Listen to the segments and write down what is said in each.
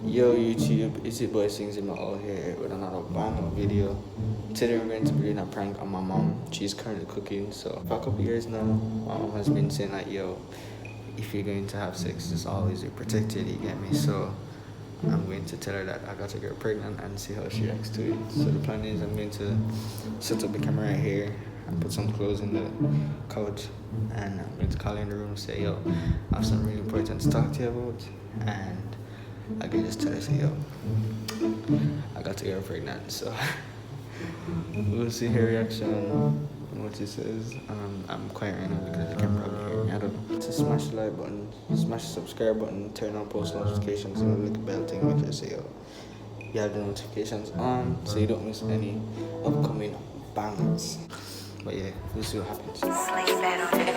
Yo YouTube, it's your boy Singzima out here with another banger video. Today we're going to be doing a prank on my mom. She's currently cooking, so for a couple years now, my mom has been saying that, yo, if you're going to have sex, just always be protected, you get me? So I'm going to tell her that I got to get pregnant and see how she reacts to it. So the plan is I'm going to set up the camera right here and put some clothes in the couch, and I'm going to call her in the room and say, yo, I have something really important to talk to you about, and I can just tell her, say, yo, I got to get her pregnant. So we'll see her reaction, what she says. I'm quiet right now because you can probably hear me. I don't know. To smash the like button, smash the subscribe button, turn on post notifications, and the little bell thing, make sure say, yo, you have the notifications on so you don't miss any upcoming bangers. But yeah, we'll see what happens.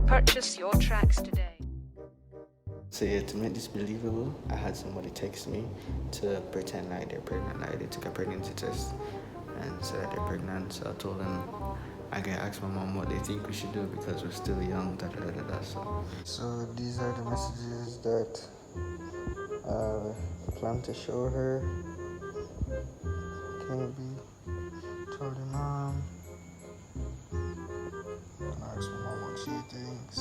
Purchase your tracks today. So yeah, to make this believable, I had somebody text me to pretend like they're pregnant, like they took a pregnancy test and said that they're pregnant. So I told them I can ask my mom what they think we should do because we're still young. So these are the messages that I plan to show her. Can be told your mom. And ask my mom what she thinks.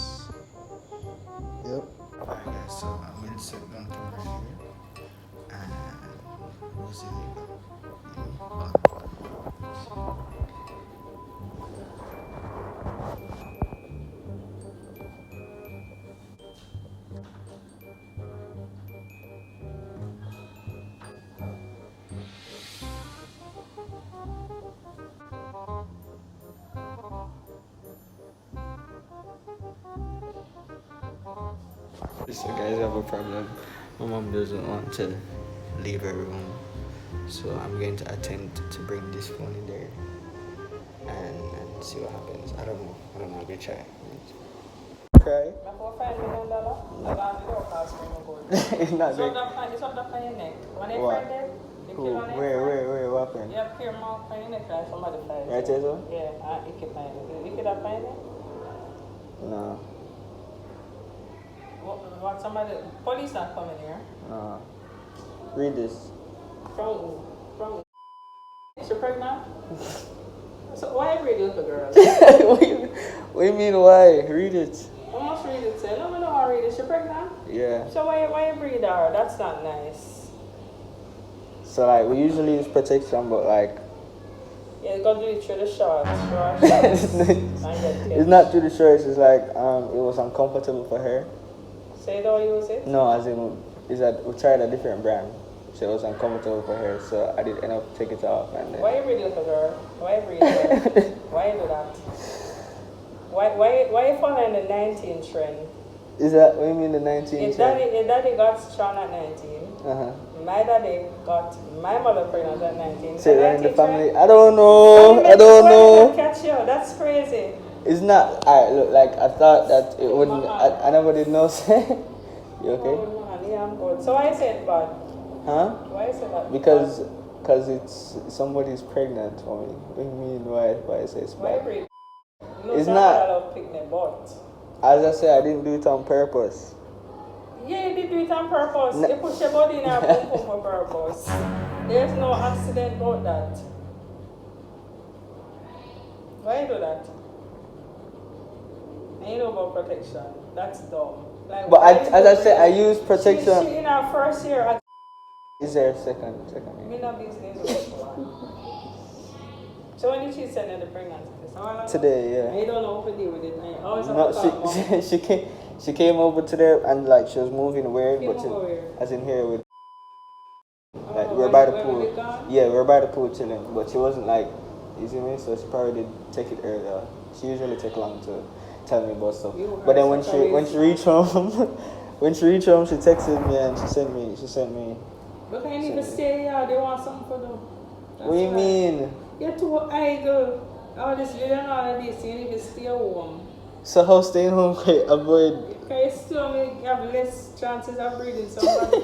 Yep. Alright guys, so I'm going to set down the camera here and we'll see how you go. So guys, I have a problem. My mom doesn't want to leave her room, so I'm going to attempt to bring this phone in there and see what happens. I don't know, I'm gonna try. Cry? It's not big. It's up on your neck. When they What? find it, the Who? kill on it. Where, what happened? You have clear mark on your neck like somebody finds Right it. here, so? Yeah, you can find it. You could have find it? No. What somebody, police are coming here. No. Read this. From is she pregnant? So why you read it, little girl? What do you mean, why? Read it. I must read it, say. No, I don't want to read it. She pregnant? Yeah. So why you breathe her? That's not nice. So like, we usually use protection, but like, Yeah, you gotta do it through the shorts. it's not through the shorts, it's like, it was uncomfortable for her. So you don't use it? No, as in, is that we tried a different brand, so it was uncomfortable for her, so I did end up taking it off. And then, Why you breathe, little girl? Why you breathe? Why you do that? Why you following the 19 trend? Is that, what do you mean the 19? Your daddy got strong at 19. Uh-huh. My daddy got my mother pregnant at 19. Say that in the 19 family. trend? I don't know. I don't know. Catch you. That's crazy. It's not. Alright, look, like I thought that it wouldn't. I never did know. You okay? Oh, man, yeah, I'm good. So why you say it bad? Huh? Why you say that? Because it's somebody's pregnant for me. What do you mean? Why I say it's Why you bad? breathe? No, It's some not. I love picnic, but As I said, I didn't do it on purpose. yeah, you did do it on purpose. You push your body in a boom boom for purpose. There's no accident about that. Why you do that? And you know about protection. That's dumb. Like, But why as I said, I use protection. She in her first year at Is there a second? me no business with one. So when did she send her the pregnancy test? Today, yeah. You don't know what to deal with it. Oh, No, she came over today and like she was moving weird, Came but over where? as in here with like Oh, we're by the when pool. we gone? Yeah, we're by the pool chilling, but she wasn't like, you see me? So she probably did take it earlier. She usually take long to tell me about stuff. But then when she reached home, she texted me and she sent me. But can you even stay here? They want something for them. What do you mean? You're too idle. All this video and all of this, you need to stay home. So how staying home can avoid? Can you still have less chances of breeding somebody?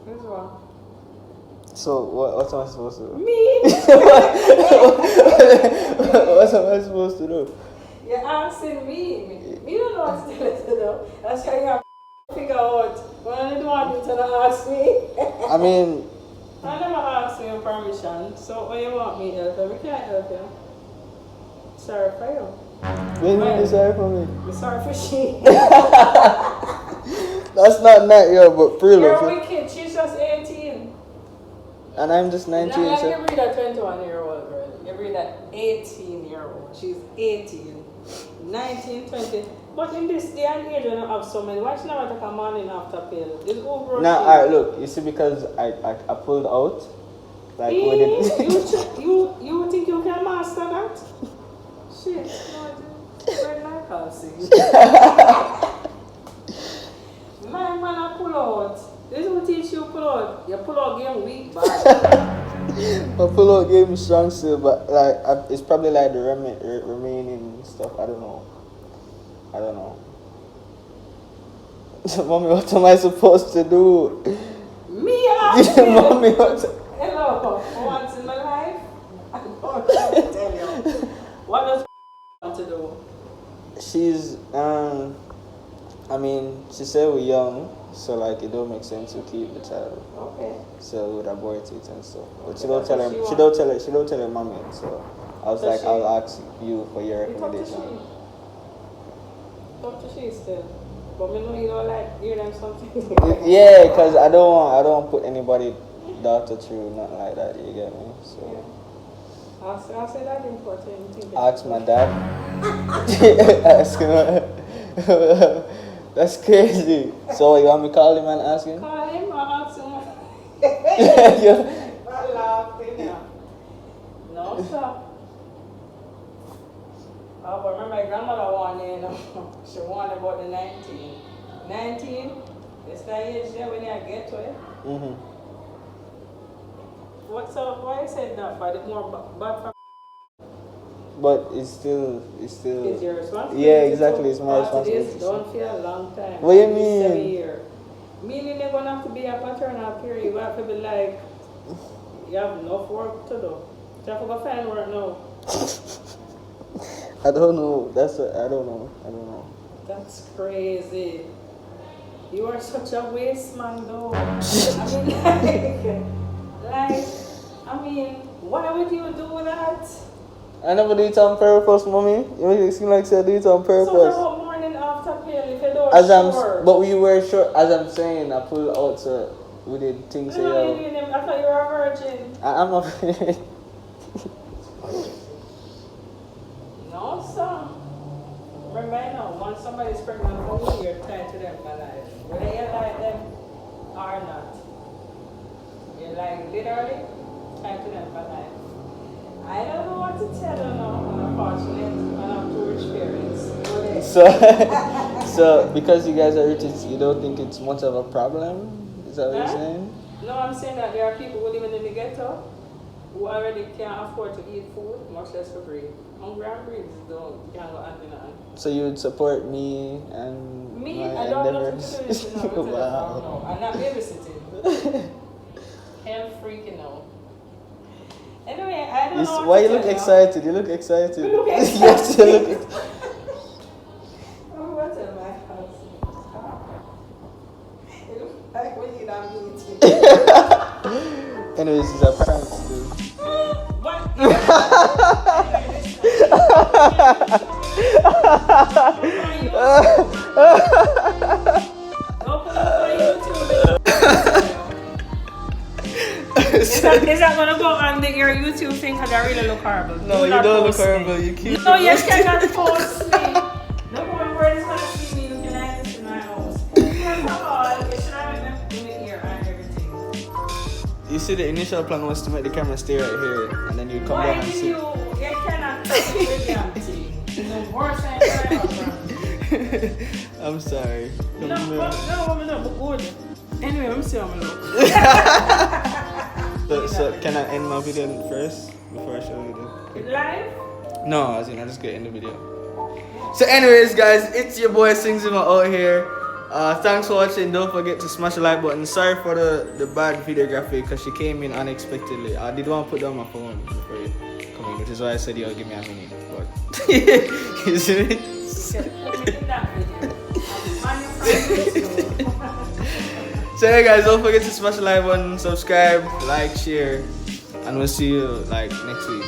This one. So what am I supposed to do? Me? What am I supposed to do? You're asking me. Me don't know what to tell you to do. That's why you have to figure out. When you don't want you to ask me. I mean, I never asked you permission. So when you want me to help you, we can't help you. Sorry for you. when you be sorry for me? I'm sorry for she. That's not yo, but free You're love. wicked. She's just 18. And I'm just 19. Now So. you breed a 21-year-old girl. You breed an 18-year-old. She's 18. 19, 20. But in this day and age, when you have so many, why should never take a morning after pill? It's over. Now, alright, look, you see, because I pulled out. Like, with it. you think you can master that? Shit, no, red light calcium. Man, I pull out. This will teach you pull out. You pull out game weak, bad. My pull out game is strong still, but like it's probably like the remaining stuff. I don't know. Mommy, what am I supposed to do? Me asking. Mommy, what? Hello, once in my life, I'm going to tell you. What does want to do? She's I mean, she said we're young, so like it don't make sense to keep the child. Okay. So we would abort it and stuff. But she Okay, don't tell that's her. what She she don't tell her mommy. So I was So like, she- I'll ask you for your You talk to recommendation. she. Talk to she still. But me know you don't like hear them something. Yeah, cause I don't want put anybody daughter through nothing like that. You get me? So Yeah. I'll say that important. ask my dad. Ask him. That's crazy. So you want me to call him and ask him? Call him or ask him. Yeah. I'm laughing now. No, sir. Oh, but remember my grandmother wanted, you know, she wanted about the 19. 19? It's that age there when you get to it. Mhm. What's up? Why you said that? But it's more bad for But it's still. it's your responsibility. Yeah, exactly. It's my After responsibility. this, don't feel a long time. What do you At least 7 mean? years. Meaning they're going to have to be a paternal period. You have to be like, you have enough work to do. You have to go find work now. I don't know. I don't know. That's crazy. You are such a waste man though. I mean, why would you do that? I never do it on purpose, mommy. You make it seem like I do it on So purpose. about morning after pill if you don't As sure. but we were sure. As I'm saying, I pulled out so we did things. No, you didn't. I thought you were a virgin. I'm a. No, sir. Remember now, once somebody's pregnant for you, you're tied to them for life. Whether you like them or not. You're like literally tied to them for life. I don't know what to tell you now, unfortunately. I have two rich parents. So because you guys are rich, you don't think it's much of a problem? Is that what you're saying? No, I'm saying that there are people who live in the ghetto who already can't afford to eat food, much less to breathe. Hungry and breathe can't go hand in hand. So you would support me and Me, my I don't have nothing endeavors? to do with this now. Wow. I'm not babysitting. I'm freaking out. Anyway, I don't know. Why you look excited? You look excited. You look Yes, excited. you look excited. What's in my house? It looks like we need a meeting. Anyways, it's a prank, dude. What? Is that gonna go on your YouTube thing? Because I really look horrible. No, you don't look horrible. You keep. No, you cannot post me. No one word is gonna see me looking like this in my house. First of all, you should have left me here and everything. You see, the initial plan was to make the camera stay right here, and then you come Why down and did sit. you cannot touch the damn thing? The worst thing ever. I'm sorry. No, good. Anyway, let me see how I look. So can I end my video first before I show you the? Live? No, I was gonna just get in the video. So anyways, guys, it's your boy Singzima out here. Thanks for watching. Don't forget to smash the like button. Sorry for the bad videography because she came in unexpectedly. I did want to put down my phone before you come in, which is why I said you'll give me a minute. But you see it? So yeah guys, don't forget to smash the like button, subscribe, like, share, and we'll see you like next week.